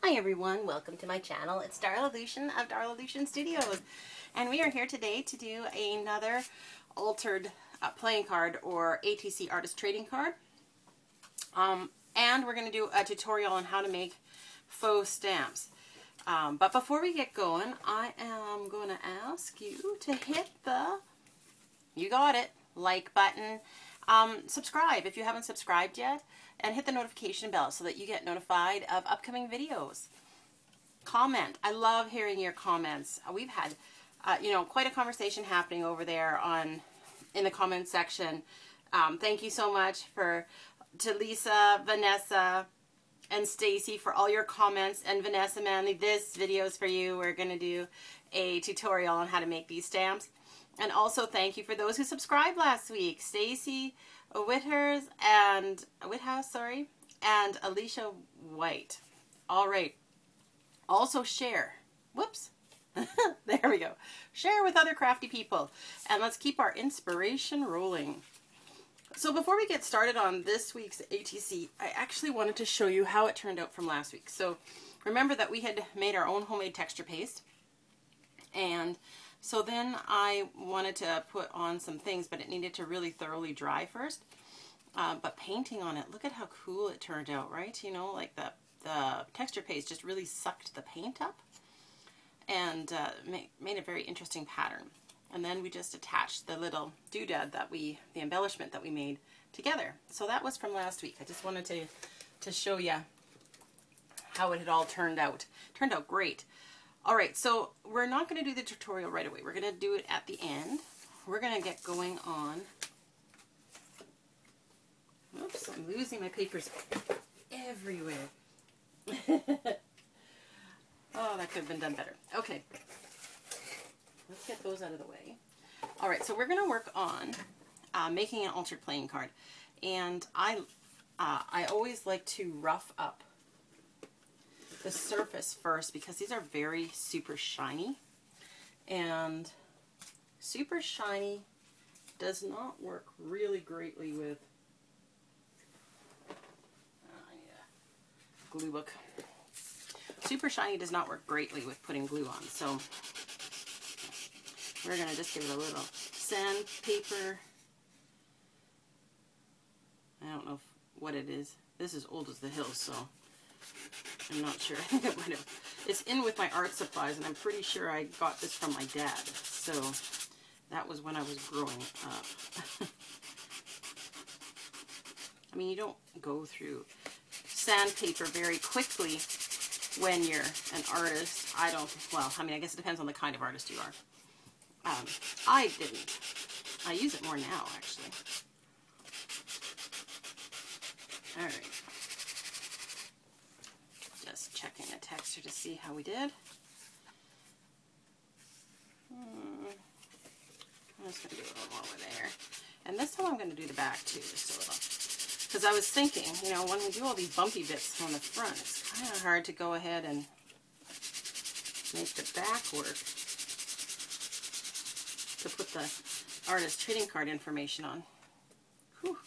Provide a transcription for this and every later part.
Hi everyone, welcome to my channel. It's Darla Lucian of Darla Lucian Studios, and we are here today to do another altered playing card or ATC artist trading card. And we're going to do a tutorial on how to make faux stamps. But before we get going, I am going to ask you to hit the, you got it, like button. Subscribe if you haven't subscribed yet, and hit the notification bell so that you get notified of upcoming videos. Comment. I love hearing your comments. We've had, quite a conversation happening over there in the comment section. Thank you so much to Lisa, Vanessa, and Stacy for all your comments. And Vanessa Manley, this video is for you. We're going to do a tutorial on how to make these stamps. And also thank you for those who subscribed last week. Stacy Whithouse and Alicia White. All right. Also share. Whoops. There we go. Share with other crafty people. And let's keep our inspiration rolling. So before we get started on this week's ATC, I actually wanted to show you how it turned out from last week. So remember that we had made our own homemade texture paste. And so then I wanted to put on some things, but it needed to really thoroughly dry first. But painting on it, look at how cool it turned out, right? You know, like the texture paste just really sucked the paint up and made a very interesting pattern. And then we just attached the little doodad the embellishment that we made together. So that was from last week. I just wanted to show you how it had all turned out. Turned out great. All right, so we're not going to do the tutorial right away. We're going to do it at the end. We're going to get going on. Oops, I'm losing my papers everywhere. Oh, that could have been done better. Okay, let's get those out of the way. All right, so we're going to work on making an altered playing card. And I always like to rough up the surface first because these are very super shiny, and super shiny does not work really greatly with glue book. Super shiny does not work greatly with putting glue on, so we're going to just give it a little sandpaper. I don't know what it is. This is old as the hills, so I'm not sure. I think it might have. It's in with my art supplies, and I'm pretty sure I got this from my dad. So that was when I was growing up. I mean, you don't go through sandpaper very quickly when you're an artist. Well, I mean, I guess it depends on the kind of artist you are. I didn't. I use it more now, actually. All right. Just checking the texture to see how we did. I'm just going to do a little more over there. And this time I'm going to do the back too, just a little. Because I was thinking, you know, when we do all these bumpy bits on the front, it's kind of hard to go ahead and make the back work to put the artist trading card information on. Whew.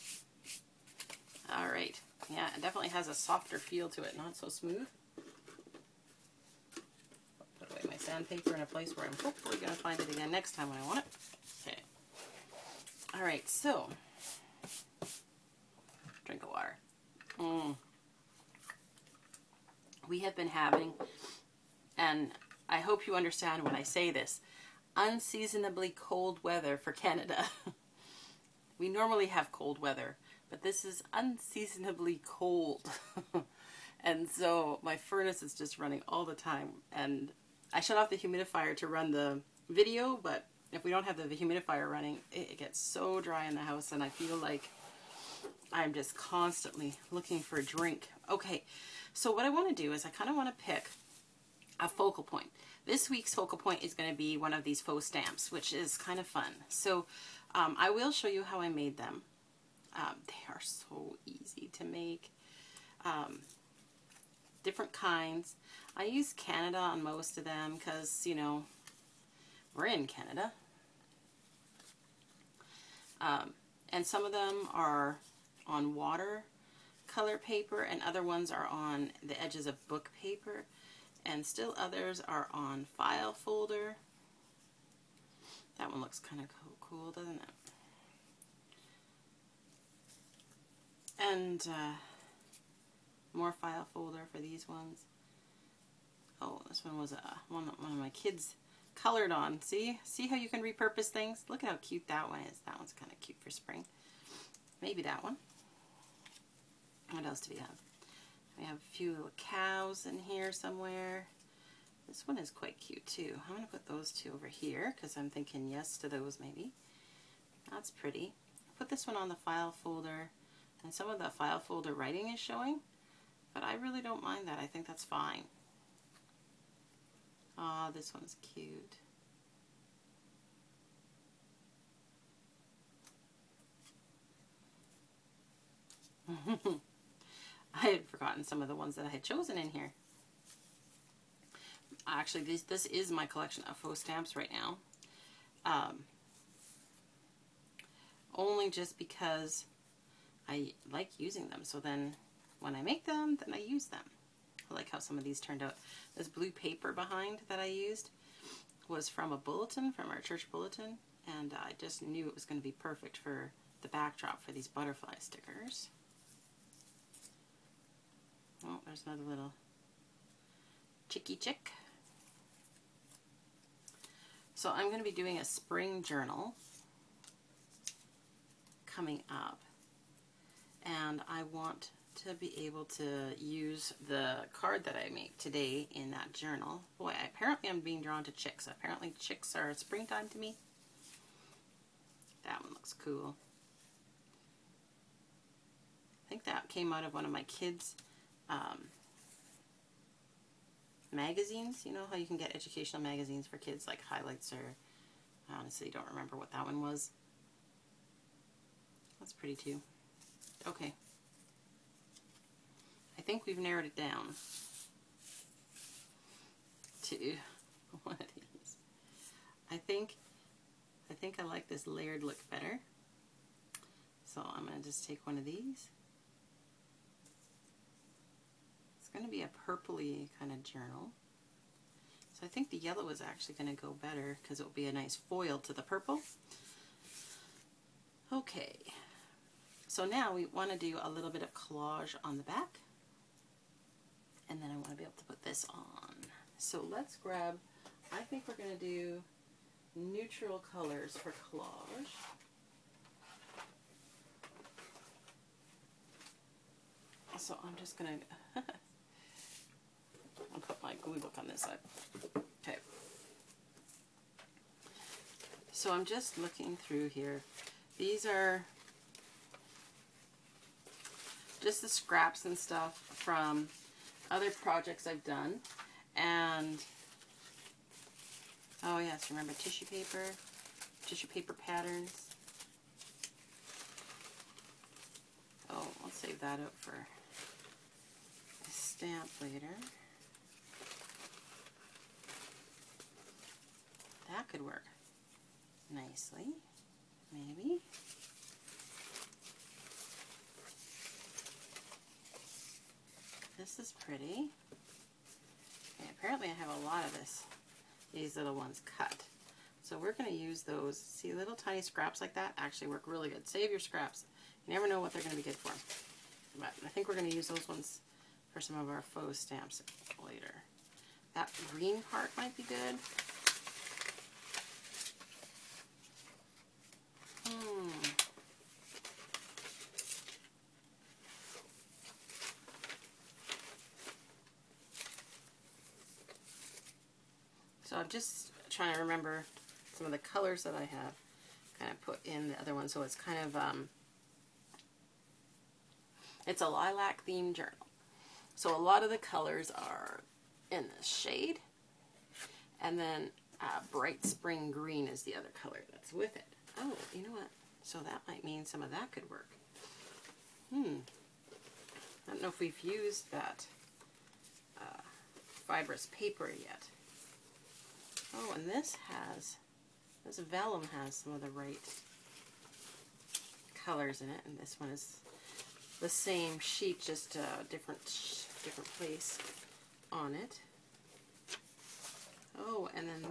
All right. Yeah, it definitely has a softer feel to it, not so smooth. Put away my sandpaper in a place where I'm hopefully going to find it again next time when I want it. Okay. All right, so drink of water. We have been having, and I hope you understand when I say this, unseasonably cold weather for Canada. We normally have cold weather, but this is unseasonably cold. And so my furnace is just running all the time. And I shut off the humidifier to run the video, but if we don't have the humidifier running, it gets so dry in the house, and I feel like I'm just constantly looking for a drink. Okay, so what I want to do is I kind of want to pick a focal point. This week's focal point is going to be one of these faux stamps, which is kind of fun. So I will show you how I made them. They are so easy to make. Different kinds. I use Canada on most of them because, you know, we're in Canada. And some of them are on water color paper, and other ones are on the edges of book paper, and still others are on file folder. That one looks kind of cool, doesn't it? And more file folder for these ones. Oh, this one was one of my kids colored on. See how you can repurpose things? Look at how cute that one is. That one's kind of cute for spring. Maybe that one. What else do we have? We have a few little cows in here somewhere. This one is quite cute too. I'm going to put those two over here because I'm thinking yes to those maybe. That's pretty. Put this one on the file folder, and some of the file folder writing is showing, but I really don't mind that. I think that's fine. Ah, this one's cute. I had forgotten some of the ones that I had chosen in here. Actually, this is my collection of faux stamps right now. Only just because I like using them. So then when I make them, then I use them. I like how some of these turned out. This blue paper behind that I used was from a bulletin, from our church bulletin. And I just knew it was going to be perfect for the backdrop for these butterfly stickers. Oh, there's another little chicky chick. So I'm going to be doing a spring journal coming up, and I want to be able to use the card that I make today in that journal. Boy, apparently I'm being drawn to chicks. Apparently chicks are springtime to me. That one looks cool. I think that came out of one of my kids' magazines. You know how you can get educational magazines for kids, like Highlights, or I honestly don't remember what that one was. That's pretty too. Okay. I think we've narrowed it down to one of these. I think I like this layered look better. So I'm going to just take one of these. It's going to be a purpley kind of journal. So I think the yellow is actually going to go better because it will be a nice foil to the purple. Okay. So now we want to do a little bit of collage on the back. And then I want to be able to put this on. So let's grab, I think we're going to do neutral colors for collage. So I'm just going to, I'll put my glue book on this side. Okay. So I'm just looking through here. These are just the scraps and stuff from other projects I've done. And oh yes, remember tissue paper patterns. Oh, I'll save that up for a stamp later. That could work nicely, maybe. This is pretty. Okay, apparently I have a lot of these little ones cut. So we're going to use those. See, little tiny scraps like that actually work really good. Save your scraps. You never know what they're going to be good for. But I think we're going to use those ones for some of our faux stamps later. That green part might be good. So I'm just trying to remember some of the colors that I have kind of put in the other one. So it's kind of, it's a lilac themed journal. So a lot of the colors are in this shade. And then bright spring green is the other color that's with it. Oh, you know what? So that might mean some of that could work. I don't know if we've used that fibrous paper yet. Oh, and this vellum has some of the right colors in it, and this one is the same sheet, just a different place on it. Oh, and then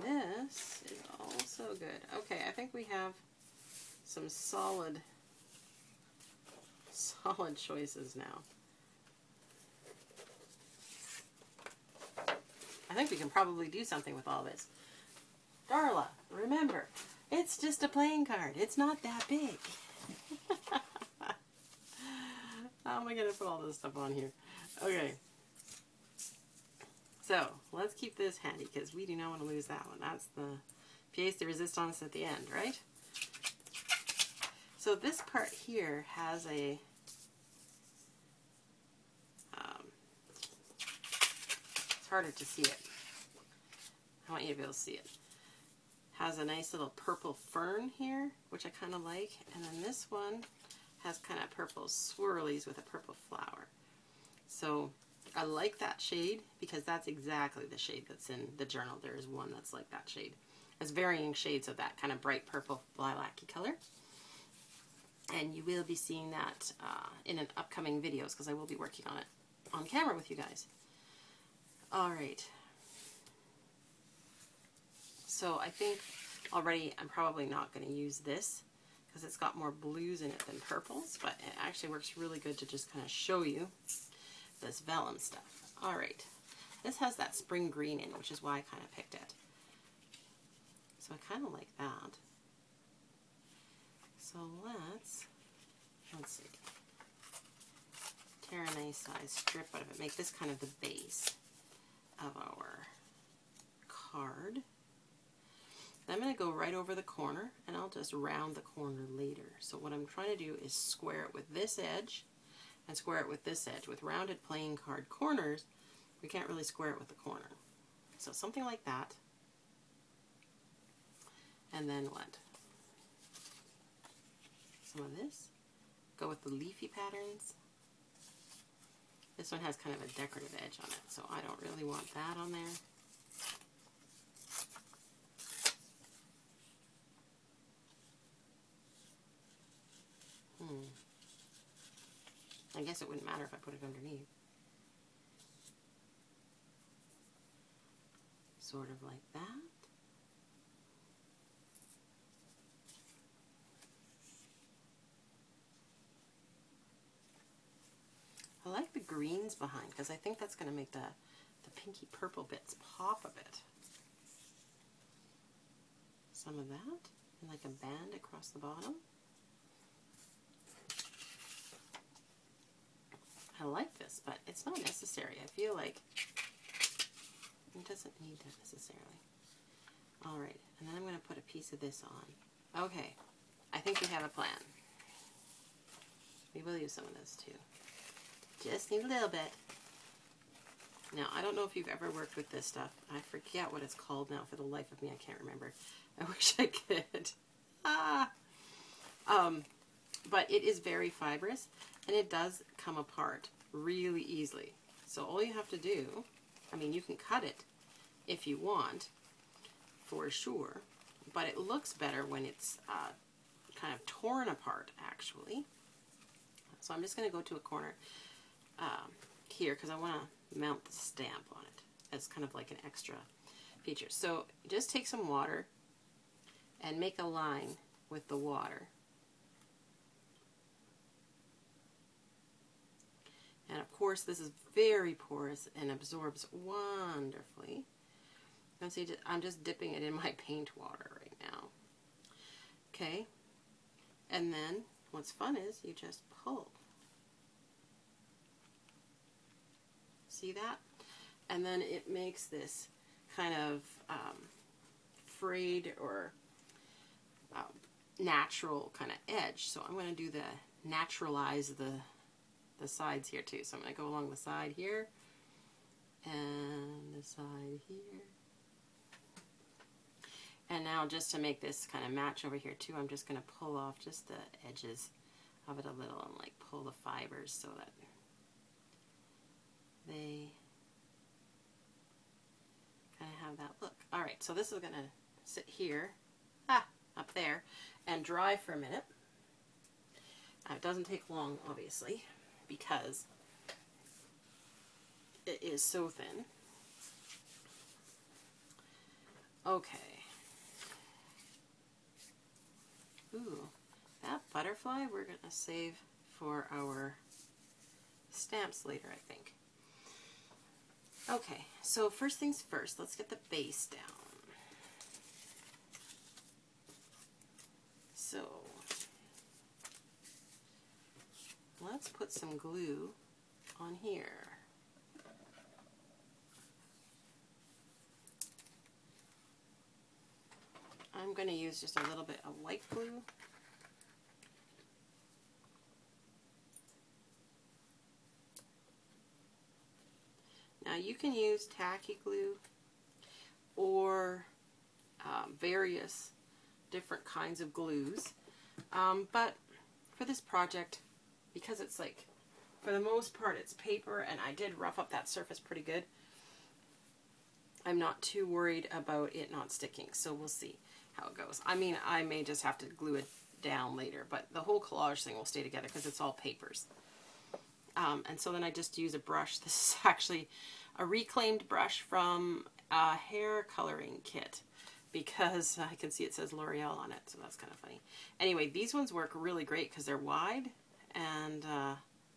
this is also good. Okay, I think we have some solid choices now. I think we can probably do something with all this. Darla, remember, it's just a playing card. It's not that big. How am I going to put all this stuff on here? Okay. So, let's keep this handy because we do not want to lose that one. That's the pièce de résistance at the end, right? So this part here has a it's harder to see it. I want you to be able to see it. Has a nice little purple fern here, which I kind of like, and then this one has kind of purple swirlies with a purple flower. So I like that shade because that's exactly the shade that's in the journal. There is one that's like that shade. There's varying shades of that kind of bright purple lilac-y color. And you will be seeing that in an upcoming videos because I will be working on it on camera with you guys. Alright. So I think already I'm probably not going to use this because it's got more blues in it than purples, but it actually works really good to just kind of show you this vellum stuff. Alright. This has that spring green in it, which is why I kind of picked it. So I kind of like that. So let's see, tear a nice size strip out of it, make this kind of the base of our card. Then I'm going to go right over the corner and I'll just round the corner later. So what I'm trying to do is square it with this edge and square it with this edge. With rounded playing card corners, we can't really square it with the corner. So something like that. And then what? Some of this. Go with the leafy patterns. This one has kind of a decorative edge on it, so I don't really want that on there. I guess it wouldn't matter if I put it underneath. Sort of like that. I like the greens behind because I think that's going to make the pinky purple bits pop a bit. Some of that, and like a band across the bottom. I like this, but it's not necessary. I feel like it doesn't need that necessarily. Alright, and then I'm going to put a piece of this on. Okay, I think we have a plan. We will use some of this too. Just need a little bit. Now, I don't know if you've ever worked with this stuff. I forget what it's called now. For the life of me, I can't remember. I wish I could. But it is very fibrous, and it does come apart really easily. So all you have to do, I mean, you can cut it if you want, for sure, but it looks better when it's kind of torn apart, actually. So I'm just going to go to a corner here because I want to mount the stamp on it as kind of like an extra feature. So just take some water and make a line with the water. And of course this is very porous and absorbs wonderfully. And see, I'm just dipping it in my paint water right now. Okay, and then what's fun is you just pull. See that? And then it makes this kind of frayed or natural kind of edge. So I'm going to do the naturalize the sides here too. So I'm going to go along the side here and the side here. And now just to make this kind of match over here too, I'm just going to pull off just the edges of it a little and like pull the fibers so that they kind of have that look. Alright, so this is going to sit here, up there, and dry for a minute. It doesn't take long, obviously. because it is so thin. Okay. Ooh, that butterfly we're going to save for our stamps later, I think. Okay, so first things first, let's get the base down. So, let's put some glue on here. I'm going to use just a little bit of white glue. Now you can use tacky glue or various different kinds of glues, but for this project, because it's like, for the most part it's paper and I did rough up that surface pretty good, I'm not too worried about it not sticking, so we'll see how it goes. I mean, I may just have to glue it down later, but the whole collage thing will stay together because it's all papers. And so then I just use a brush. This is actually a reclaimed brush from a hair coloring kit because I can see it says L'Oreal on it, so that's kind of funny. Anyway, these ones work really great because they're wide and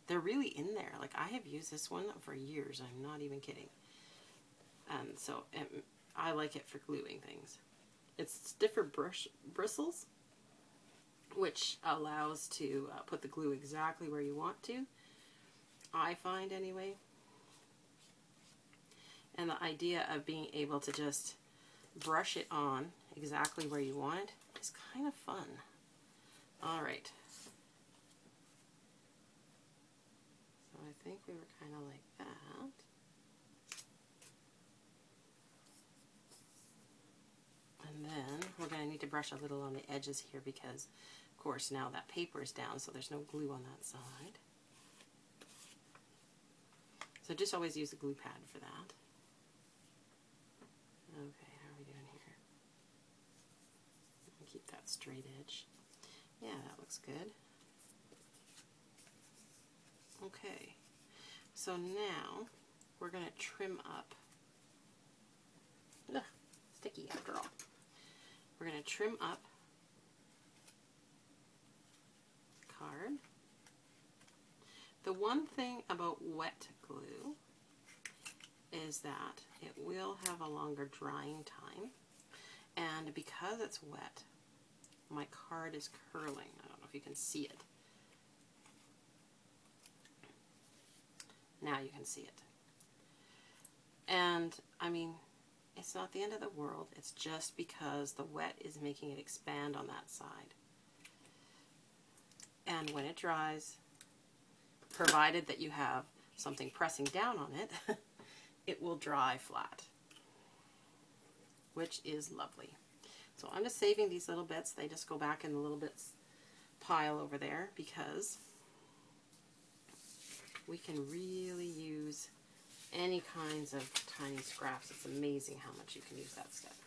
they're really in there. Like, I have used this one for years. I'm not even kidding. And so I like it for gluing things. It's different bristles, which allows to put the glue exactly where you want to, I find anyway. And the idea of being able to just brush it on exactly where you want it is kind of fun. All right. So I think we were kind of like that. And then we're going to need to brush a little on the edges here because, of course, now that paper is down, so there's no glue on that side. So just always use a glue pad for that. Okay, how are we doing here? Keep that straight edge. Yeah, that looks good. Okay, so now we're going to trim up. Ugh, sticky after all. We're going to trim up card. The one thing about wet glue is that it will have a longer drying time, and because it's wet, my card is curling. I don't know if you can see it. Now you can see it. And I mean, it's not the end of the world. It's just because the wet is making it expand on that side. And when it dries, provided that you have something pressing down on it, it will dry flat, which is lovely. So I'm just saving these little bits. They just go back in the little bits pile over there because we can really use any kinds of tiny scraps. It's amazing how much you can use that stuff.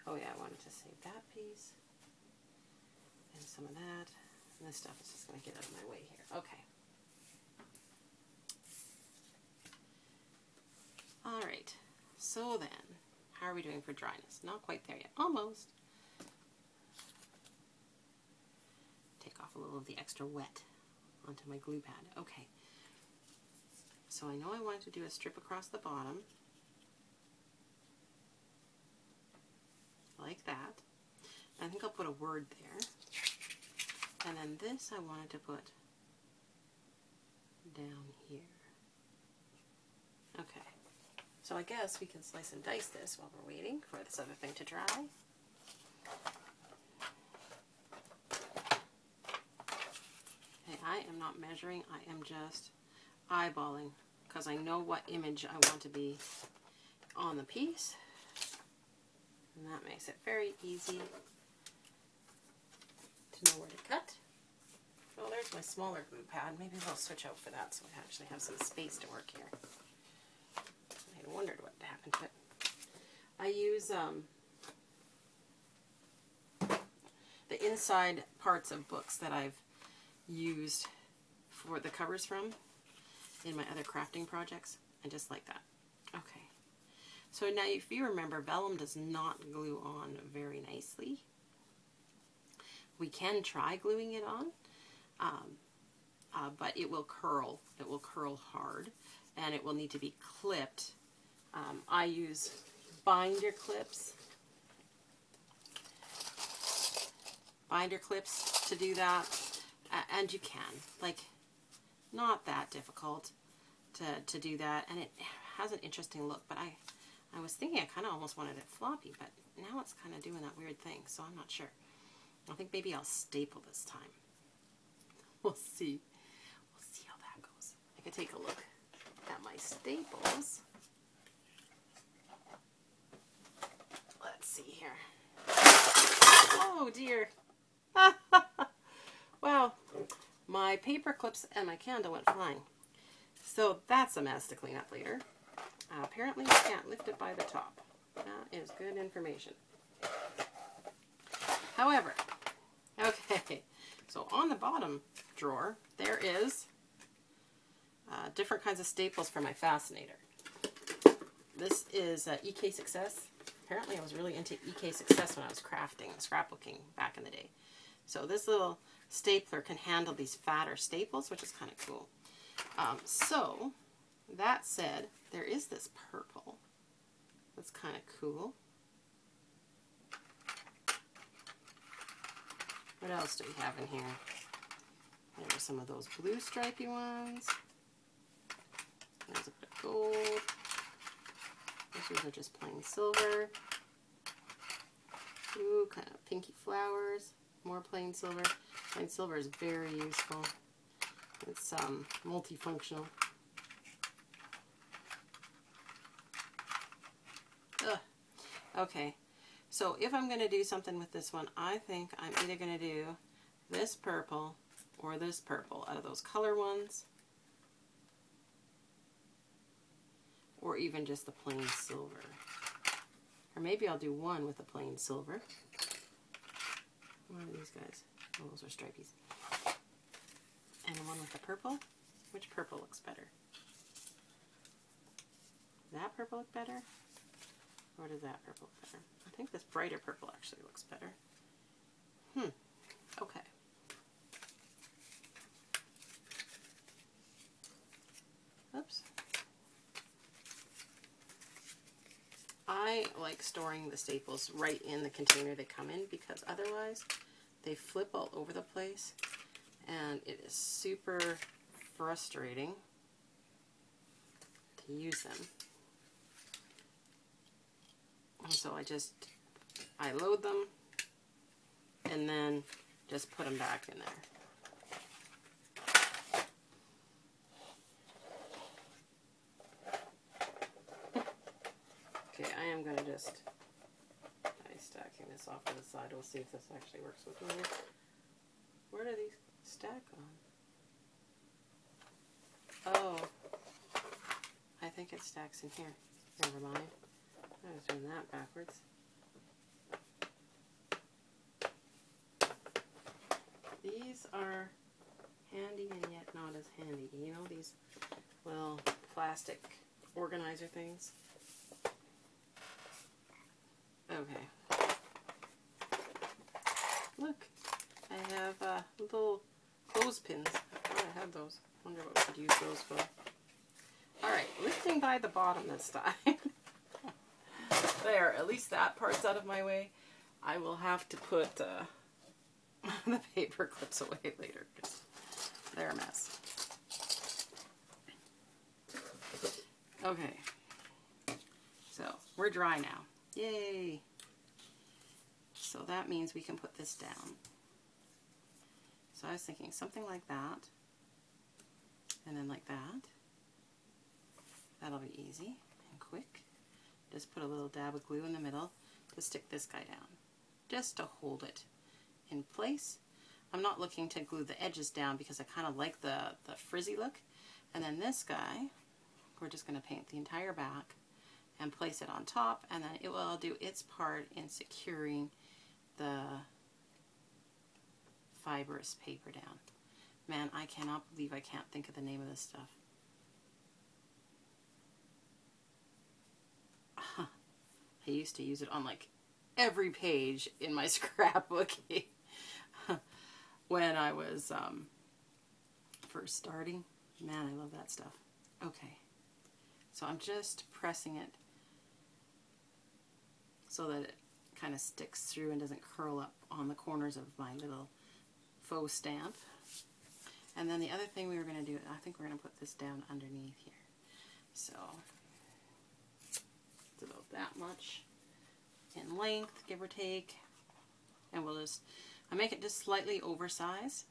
Oh yeah, I wanted to save that piece and some of that. And this stuff is just going to get out of my way here. Okay. All right. So then, how are we doing for dryness? Not quite there yet. Almost. Take off a little of the extra wet onto my glue pad. Okay. So I know I wanted to do a strip across the bottom, like that. I think I'll put a word there. And then this I wanted to put down here. Okay. So I guess we can slice and dice this while we're waiting for this other thing to dry. Okay, I am not measuring, I am just eyeballing because I know what image I want to be on the piece, and that makes it very easy to know where to cut. Oh, there's my smaller glue pad. Maybe I'll switch out for that so I actually have some space to work here. I wondered what happened to it. I use the inside parts of books that I've used for the covers from in my other crafting projects, and just like that. Okay. So now if you remember, vellum does not glue on very nicely. We can try gluing it on, but it will curl. It will curl hard, and it will need to be clipped. I use binder clips. Binder clips to do that, and you can. Like, not that difficult to do that, and it has an interesting look, but I was thinking I kind of almost wanted it floppy, but now it's kind of doing that weird thing, so I'm not sure. I think maybe I'll staple this time. We'll see. We'll see how that goes. I could take a look at my staples. Let's see here. Oh dear. Wow. My paper clips and my candle went flying. So that's a mess to clean up later. Apparently you can't lift it by the top. That is good information. However, okay, so on the bottom drawer, there is different kinds of staples for my fascinator. This is EK Success. Apparently I was really into EK Success when I was crafting and scrapbooking back in the day. So this little stapler can handle these fatter staples, which is kind of cool. So, that said, there is this purple that's kind of cool. What else do we have in here? There are some of those blue stripy ones. There's a bit of gold. These are just plain silver. Ooh, kind of pinky flowers. More plain silver. Plain silver is very useful. It's multifunctional. Ugh. Okay, so if I'm going to do something with this one, I think I'm either going to do this purple or this purple out of those color ones, or even just the plain silver. Or maybe I'll do one with the plain silver. What are these guys? Oh, those are stripies. And one with the purple. Which purple looks better? Does that purple look better? Or does that purple look better? I think this brighter purple actually looks better. Okay. Oops. I like storing the staples right in the container they come in, because otherwise they flip all over the place and it is super frustrating to use them. And so I load them and then just put them back in there. Okay, I am going to just try stacking this off to the side. We'll see if this actually works with me here. Where do these stack on? Oh, I think it stacks in here. Never mind. I was doing that backwards. These are handy and yet not as handy. You know, these little plastic organizer things. Okay. Look, I have little clothespins. I thought I had those. Wonder what we could use those for. Alright, lifting by the bottom this time. There, at least that part's out of my way. I will have to put the paper clips away later because they're a mess. Okay, so we're dry now. Yay! So that means we can put this down. So I was thinking something like that, and then like that. That'll be easy and quick. Just put a little dab of glue in the middle to stick this guy down, just to hold it in place. I'm not looking to glue the edges down because I kind of like the frizzy look. And then this guy, we're just going to paint the entire back and place it on top, and then it will do its part in securing the fibrous paper down. Man, I cannot believe I can't think of the name of this stuff. I used to use it on like every page in my scrapbooking when I was first starting. Man, I love that stuff. Okay, so I'm just pressing it so that it kind of sticks through and doesn't curl up on the corners of my little faux stamp. And then the other thing we were going to do, I think we're going to put this down underneath here. So it's about that much in length, give or take. And we'll just, I make it just slightly oversized,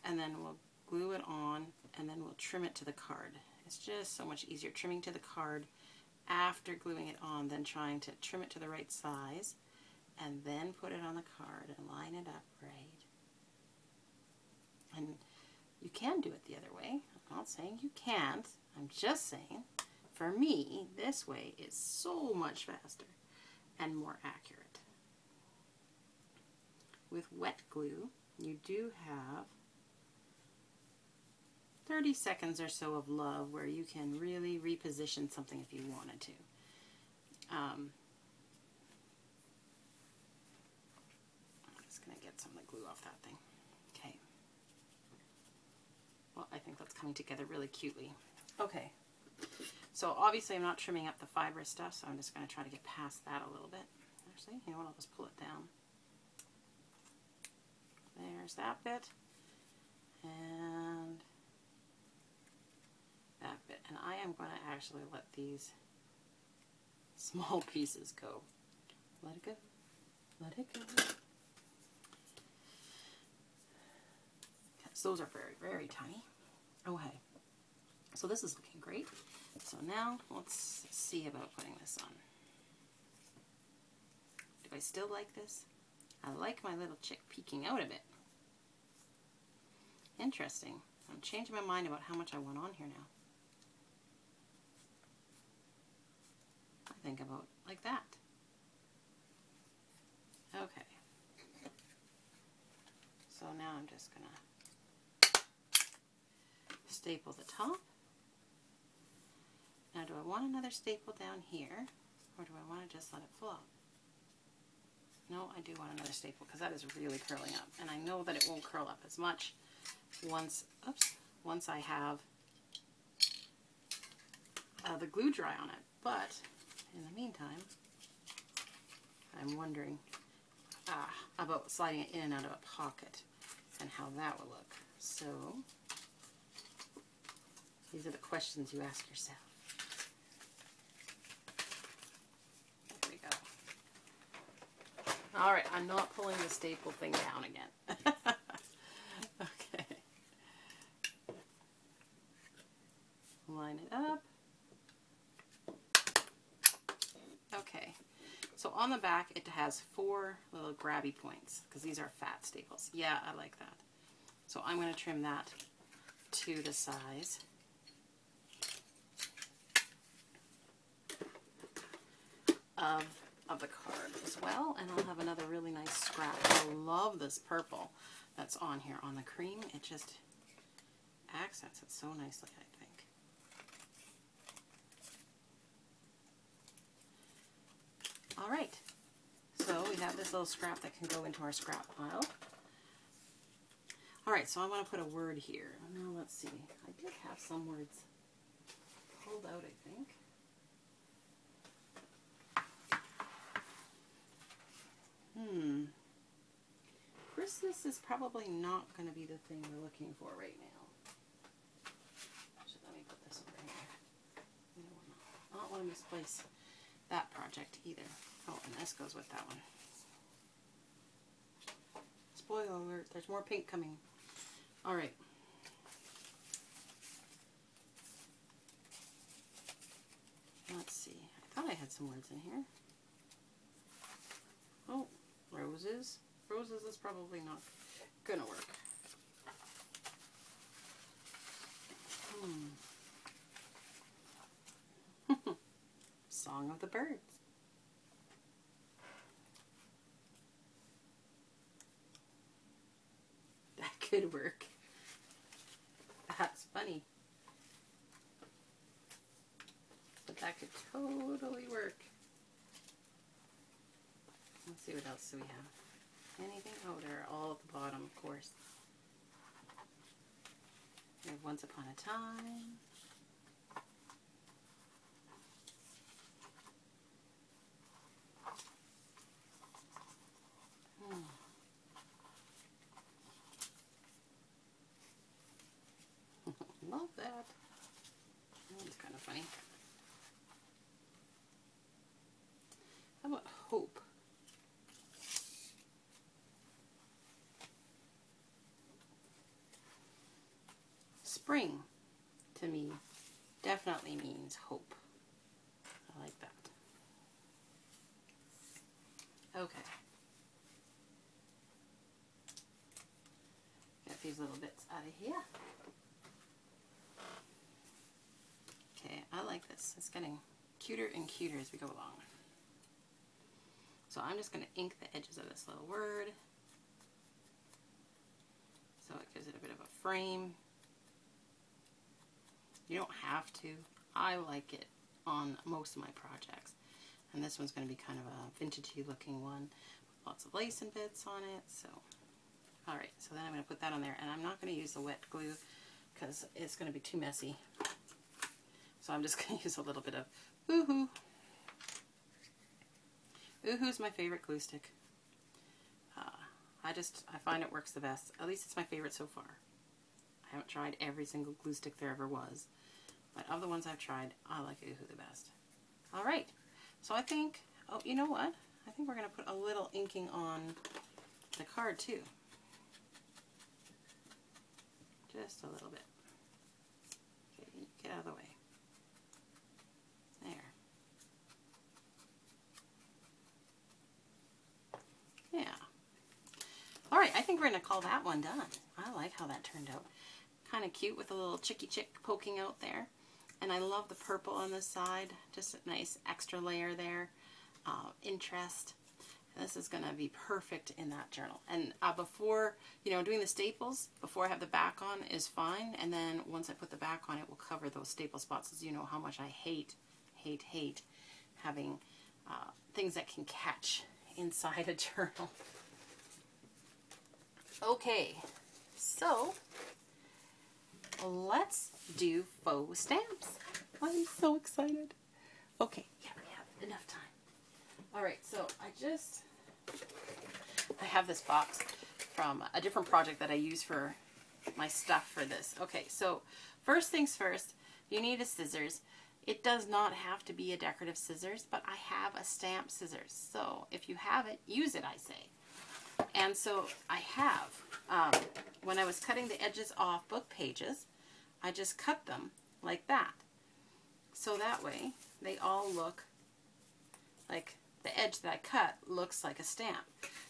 and then we'll glue it on, and then we'll trim it to the card. It's just so much easier trimming to the card after gluing it on than trying to trim it to the right size and then put it on the card and line it up right. And you can do it the other way. I'm not saying you can't. I'm just saying, for me, this way is so much faster and more accurate. With wet glue, you do have 30 seconds or so of love where you can really reposition something if you wanted to. I'm just going to get some of the glue off that thing. Okay. Well, I think that's coming together really cutely. Okay. So obviously I'm not trimming up the fibrous stuff, so I'm just going to try to get past that a little bit. Actually, you know what, I'll just pull it down. There's that bit. And that bit. And I am going to actually let these small pieces go. Let it go. Let it go. So those are very, very tiny. Okay. So this is looking great. So now let's see about putting this on. Do I still like this? I like my little chick peeking out a bit. Interesting. I'm changing my mind about how much I want on here now. I think about like that. Okay. So now I'm just going to staple the top. Now do I want another staple down here, or do I want to just let it flow? No, I do want another staple because that is really curling up. And I know that it won't curl up as much once I have the glue dry on it. But in the meantime, I'm wondering about sliding it in and out of a pocket and how that will look. So these are the questions you ask yourself. There we go. All right, I'm not pulling the staple thing down again. Okay. Line it up. Okay. So on the back, it has 4 little grabby points because these are fat staples. Yeah, I like that. So I'm going to trim that to the size. Of the card as well, and I'll have another really nice scrap. I love this purple that's on here on the cream. It just accents it so nicely, I think. All right, so we have this little scrap that can go into our scrap pile. All right, so I want to put a word here. Now let's see. I did have some words pulled out, I think. Christmas is probably not going to be the thing we're looking for right now. So let me put this over here. I don't want to misplace that project either. Oh, and this goes with that one. Spoiler alert, there's more pink coming. All right. Let's see. I thought I had some words in here. Oh, roses. Roses is probably not gonna work. Song of the Birds. That could work. totally work. Let's see what else do we have. Anything? Oh, they're all at the bottom, of course. We have Once Upon a Time. Love that. That's kind of funny. How about Hope? Spring, to me, definitely means hope. I like that. Okay. Get these little bits out of here. Okay, I like this. It's getting cuter and cuter as we go along. So I'm just going to ink the edges of this little word. So it gives it a bit of a frame. You don't have to. I like it on most of my projects. And this one's going to be kind of a vintagey looking one with lots of lace and bits on it. So, alright, so then I'm going to put that on there. And I'm not going to use the wet glue because it's going to be too messy. So I'm just going to use a little bit of Oohoo. Oohoo's my favorite glue stick. I find it works the best. At least it's my favorite so far. I haven't tried every single glue stick there ever was. But of the ones I've tried, I like Oohoo the best. Alright, so I think, oh, you know what? I think we're going to put a little inking on the card too. Just a little bit. Okay, get out of the way. There. Yeah. Alright, I think we're going to call that one done. I like how that turned out. Kind of cute with a little chicky chick poking out there. And I love the purple on this side. Just a nice extra layer there. Interest. And this is going to be perfect in that journal. And before, doing the staples, before I have the back on is fine. And then once I put the back on, it will cover those staple spots. As you know how much I hate having things that can catch inside a journal. Okay, so let's do faux stamps. I'm so excited. Okay, yeah, we have enough time. Alright, so I have this box from a different project that I use for my stuff for this. Okay, so first things first, you need a scissors. It does not have to be a decorative scissors, but I have a stamp scissors. So if you have it, use it, I say. And so I have, when I was cutting the edges off book pages, I just cut them like that. So that way they all look like the edge that I cut looks like a stamp.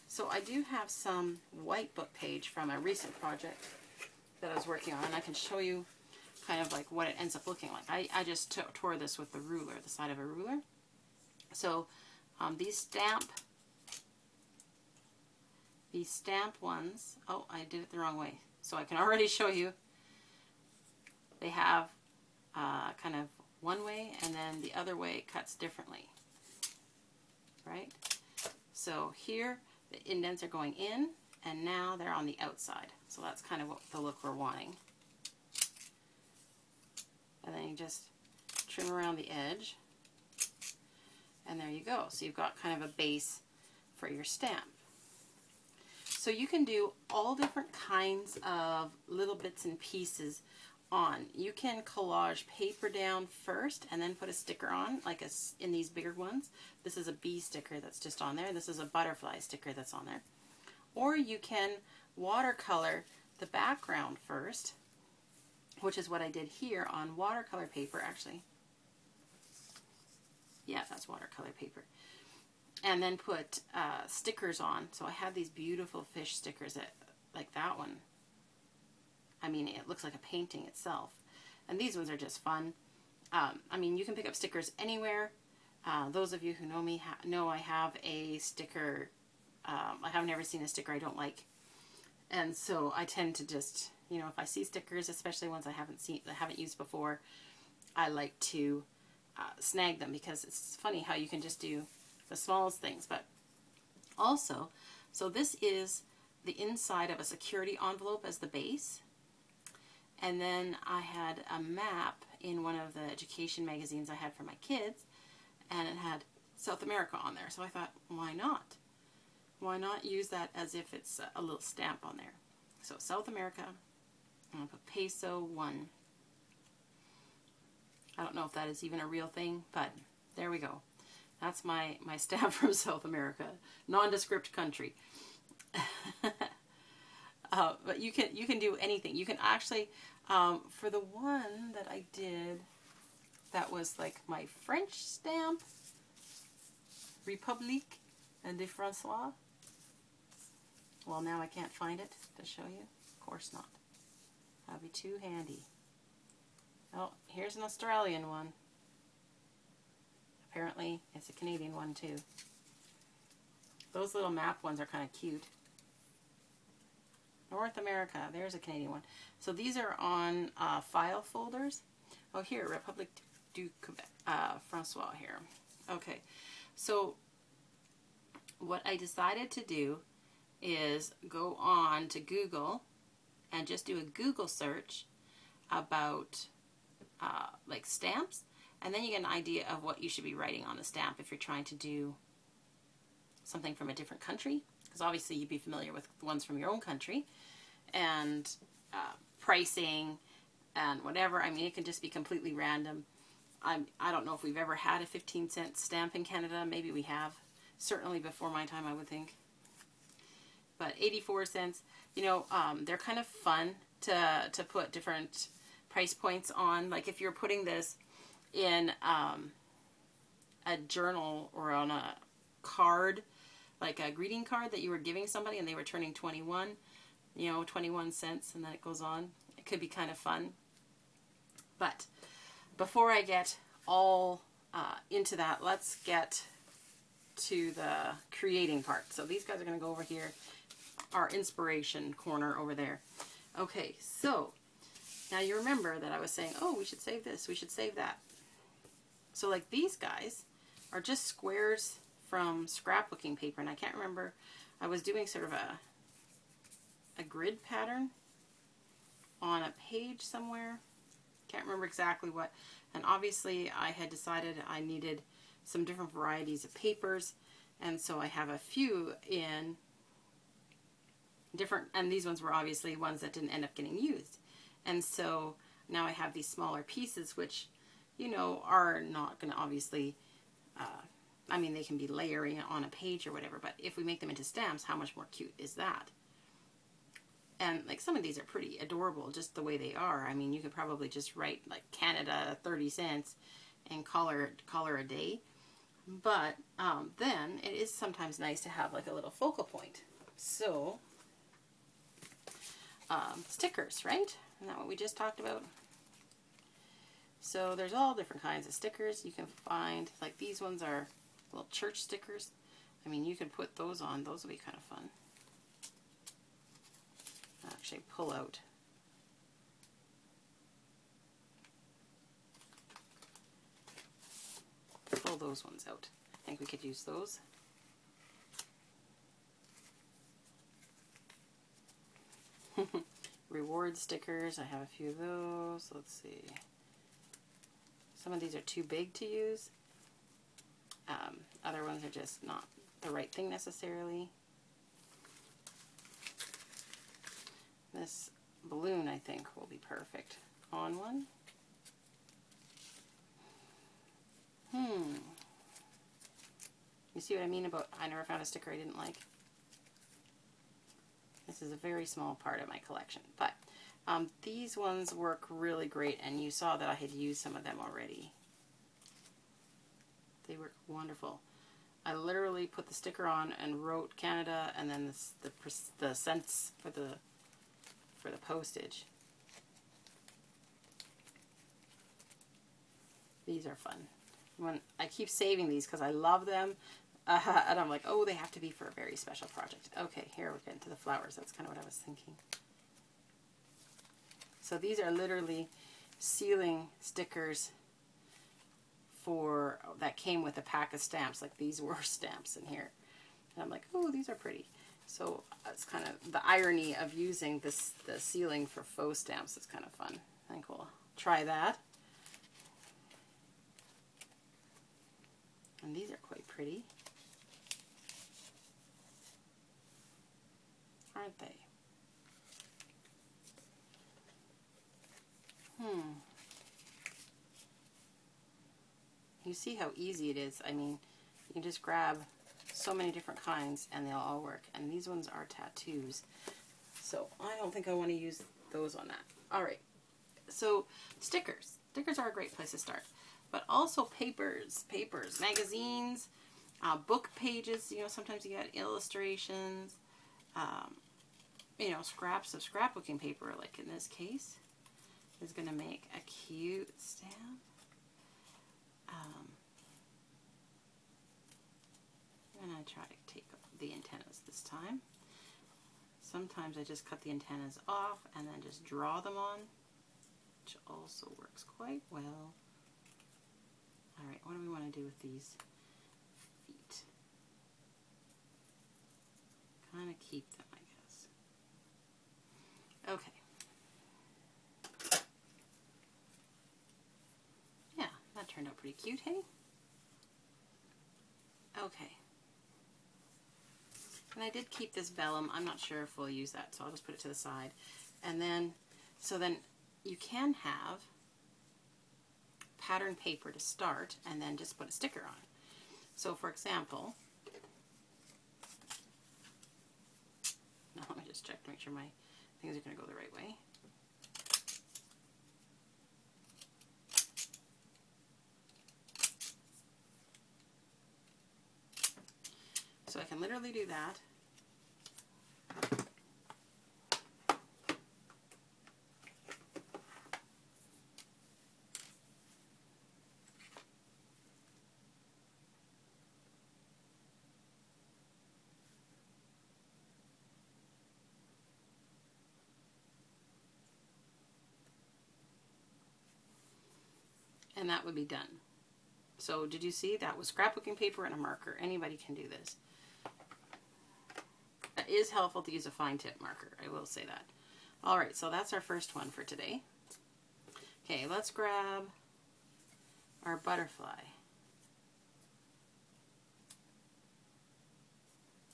So I do have some white book page from a recent project that I was working on, and I can show you kind of like what it ends up looking like. I just tore this with the ruler, the side of a ruler. So these stamp ones, oh, I did it the wrong way. So I can already show you they have kind of one way, and then the other way it cuts differently, right? So here the indents are going in, and now they're on the outside. So that's kind of what the look we're wanting. And then you just trim around the edge, and there you go. So you've got kind of a base for your stamp. So you can do all different kinds of little bits and pieces on. You can collage paper down first and then put a sticker on, like in these bigger ones. This is a bee sticker that's just on there. This is a butterfly sticker that's on there. Or you can watercolor the background first, which is what I did here on watercolor paper, actually. Yeah, that's watercolor paper. And then put stickers on. So I have these beautiful fish stickers, like that one. I mean, it looks like a painting itself. And these ones are just fun. I mean, you can pick up stickers anywhere. Those of you who know me know I have a sticker. I have never seen a sticker I don't like. And so I tend to just, if I see stickers, especially ones I haven't used before, I like to snag them, because it's funny how you can just do the smallest things. But also, so this is the inside of a security envelope as the base. And then I had a map in one of the education magazines I had for my kids, and it had South America on there. So I thought, why not? Why not use that as if it's a little stamp on there? So South America, I'm going to put peso 1. I don't know if that is even a real thing, but there we go. That's my stamp from South America. Nondescript country. But you can do anything. You can actually, for the one that I did, that was like my French stamp, République de François. Well, now I can't find it to show you. Of course not. That'd be too handy. Oh, here's an Australian one. Apparently, it's a Canadian one too. Those little map ones are kind of cute. North America, there's a Canadian one. So these are on file folders. Oh, here, République du Québec, François here. Okay, so what I decided to do is go on to Google and just do a Google search about like stamps, and then you get an idea of what you should be writing on the stamp if you're trying to do something from a different country, because obviously you'd be familiar with the ones from your own country, and pricing and whatever. I mean, it can just be completely random. I don't know if we've ever had a 15-cent stamp in Canada. Maybe we have. Certainly before my time, I would think. But 84 cents, you know, they're kind of fun to put different price points on. Like if you're putting this in a journal or on a card, like a greeting card that you were giving somebody and they were turning 21, you know, 21 cents, and then it goes on. It could be kind of fun. But before I get all into that, let's get to the creating part. So these guys are going to go over here, our inspiration corner over there. Okay, so now you remember that I was saying, oh, we should save this, we should save that. So like these guys are just squares from scrapbooking paper, and I can't remember, I was doing sort of a grid pattern on a page somewhere. Can't remember exactly what. And obviously I had decided I needed some different varieties of papers, and so I have a few in different, and these ones were obviously ones that didn't end up getting used. And so now I have these smaller pieces, which, you know, are not going to obviously, I mean, they can be layering on a page or whatever, but if we make them into stamps, how much more cute is that? And like some of these are pretty adorable just the way they are. I mean, you could probably just write like Canada 30 cents and call her a day. But then it is sometimes nice to have like a little focal point. So stickers, right? Isn't that what we just talked about? So there's all different kinds of stickers you can find. Like these ones are little church stickers. I mean, you could put those on. Those will be kind of fun. Actually pull out. Pull those ones out. I think we could use those. Reward stickers. I have a few of those. Let's see. Some of these are too big to use. Other ones are just not the right thing necessarily. This balloon, I think, will be perfect on one. You see what I mean about I never found a sticker I didn't like? This is a very small part of my collection, but these ones work really great, and you saw that I had used some of them already. They work wonderful. I literally put the sticker on and wrote Canada, and then the cents for the postage. These are fun. When I keep saving these because I love them, and I'm like, oh, they have to be for a very special project. Okay, here we're getting to the flowers. That's kind of what I was thinking. So these are literally sealing stickers that came with a pack of stamps. Like these were stamps in here. And I'm like, oh, these are pretty. So it's kind of the irony of using the sealing for faux stamps. It's kind of fun. I think we'll try that. And these are quite pretty, aren't they? You see how easy it is. I mean, you just grab so many different kinds and they'll all work. And these ones are tattoos. So I don't think I want to use those on that. All right. So stickers. Stickers are a great place to start. But also papers, magazines, book pages. You know, sometimes you get illustrations, you know, scraps of scrapbooking paper, like in this case, is going to make a cute stamp. I'm going to try to take the antennas this time. Sometimes I just cut the antennas off and then just draw them on, which also works quite well. Alright, what do we want to do with these feet? Kind of keep them, I guess. Okay. Yeah, that turned out pretty cute, hey? Okay. And I did keep this vellum. I'm not sure if we'll use that, so I'll just put it to the side. And then, so then you can have pattern paper to start and then just put a sticker on. So for example, now let me just check to make sure my things are going to go the right way. So I can literally do that. And that would be done. So did you see? That was scrapbooking paper and a marker. Anybody can do this. It is helpful to use a fine tip marker, I will say that. Alright, so that's our first one for today. Okay, let's grab our butterfly.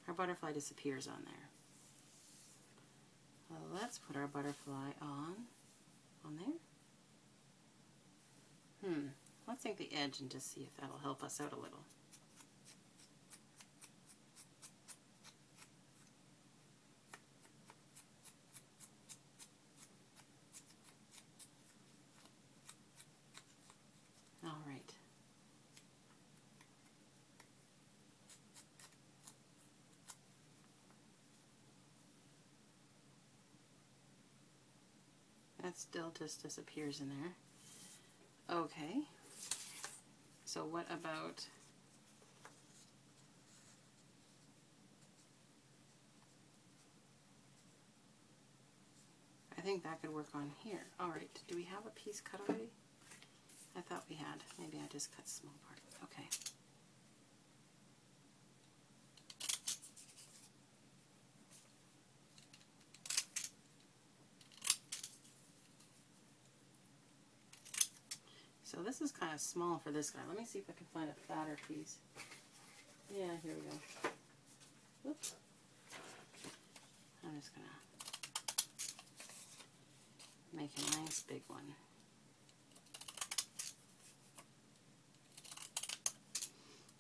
Our butterfly disappears on there. Well, let's put our butterfly on there. Let's take the edge and just see if that'll help us out a little. All right. That still just disappears in there. Okay. So what about I think that could work on here. All right. Do we have a piece cut already? I thought we had. Maybe I just cut a small part. Okay. So this is kind of small for this guy. Let me see if I can find a fatter piece. Yeah, here we go. Whoops. I'm just going to make a nice big one.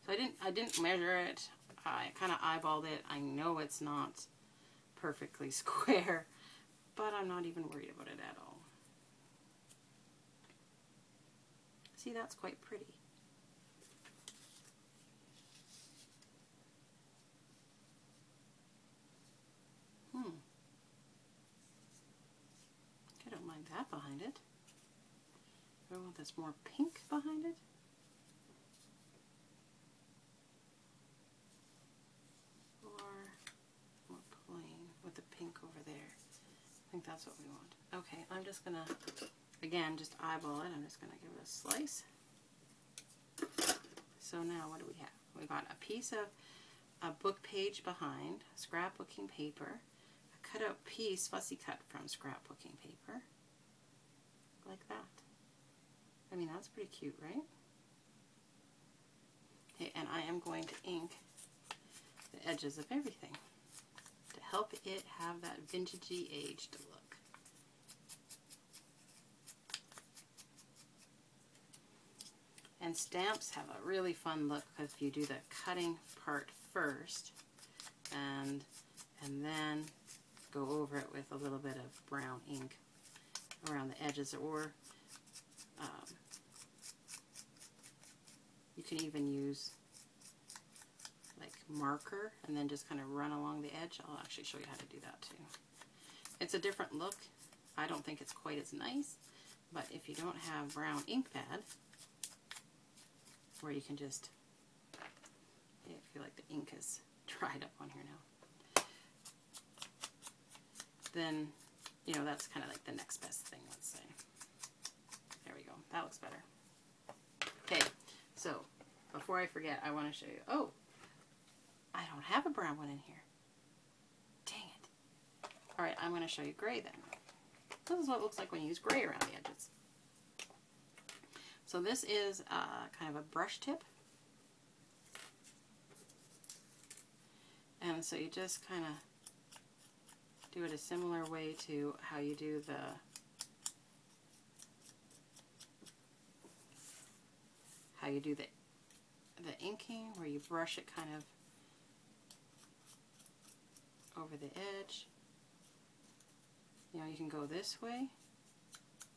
So I didn't measure it. I kind of eyeballed it. I know it's not perfectly square, but I'm not even worried about it at all. See, that's quite pretty. I don't mind that behind it. I want this more pink behind it. Or more plain with the pink over there. I think that's what we want. Okay, I'm just gonna, again, just eyeball it. I'm just gonna give it a slice. So now what do we have? We've got a piece of a book page behind, scrapbooking paper, a cut-out piece, fussy cut from scrapbooking paper, like that. I mean, that's pretty cute, right? Okay, and I am going to ink the edges of everything to help it have that vintagey aged look. And stamps have a really fun look because if you do the cutting part first and then go over it with a little bit of brown ink around the edges, or you can even use like marker and then just kind of run along the edge. I'll actually show you how to do that too. It's a different look. I don't think it's quite as nice, but if you don't have brown ink pad, where you can just, I feel like the ink is dried up on here now, then, you know, that's kind of like the next best thing, let's say. There we go. That looks better. Okay, so before I forget, I want to show you, oh, I don't have a brown one in here. Dang it. All right, I'm going to show you gray then. This is what it looks like when you use gray around the edges. So this is kind of a brush tip. And so you just kind of do it a similar way to how you do the inking, where you brush it kind of over the edge. You know, you can go this way,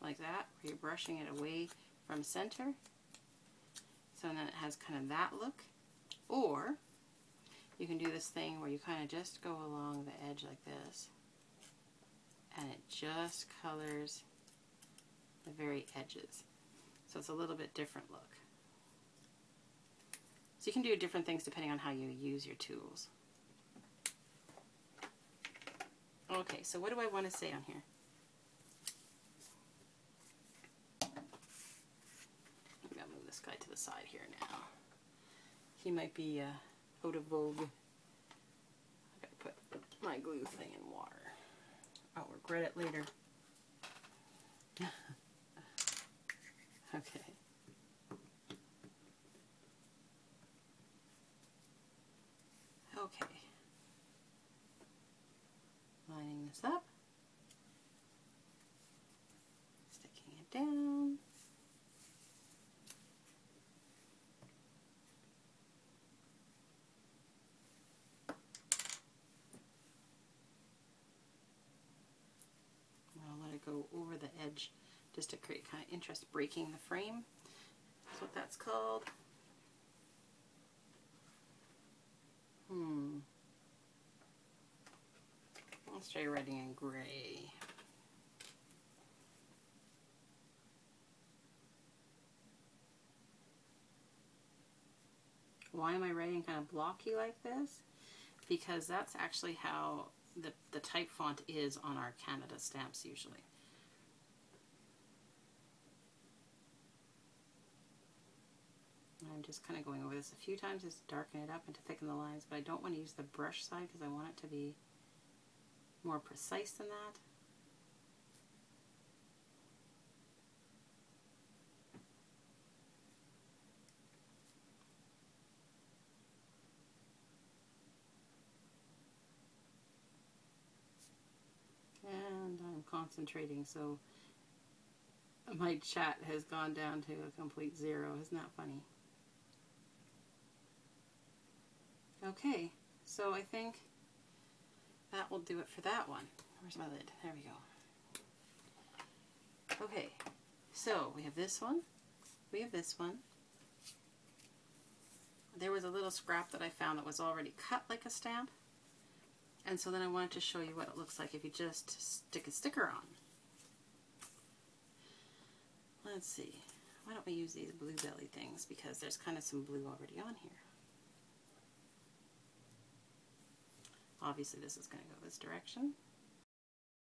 like that, where you're brushing it away from center, so then it has kind of that look. Or you can do this thing where you kind of just go along the edge like this, and it just colors the very edges, so it's a little bit different look. So you can do different things depending on how you use your tools. Okay, so what do I want to say on here? This guy to the side here now. He might be out of vogue. I gotta put my glue thing in water. I'll regret it later. Okay. Okay. Lining this up. Sticking it down. Go over the edge just to create kind of interest, breaking the frame. That's what that's called. Let's try writing in gray. Why am I writing kind of blocky like this? Because that's actually how the type font is on our Canada stamps usually. I'm just kind of going over this a few times just to darken it up and to thicken the lines, but I don't want to use the brush side because I want it to be more precise than that. And I'm concentrating, so my chat has gone down to a complete zero. Isn't that funny? Okay, so I think that will do it for that one. Where's my lid? There we go. Okay, so we have this one. We have this one. There was a little scrap that I found that was already cut like a stamp. And so then I wanted to show you what it looks like if you just stick a sticker on. Let's see. Why don't we use these blue belly things, because there's kind of some blue already on here. Obviously this is going to go this direction.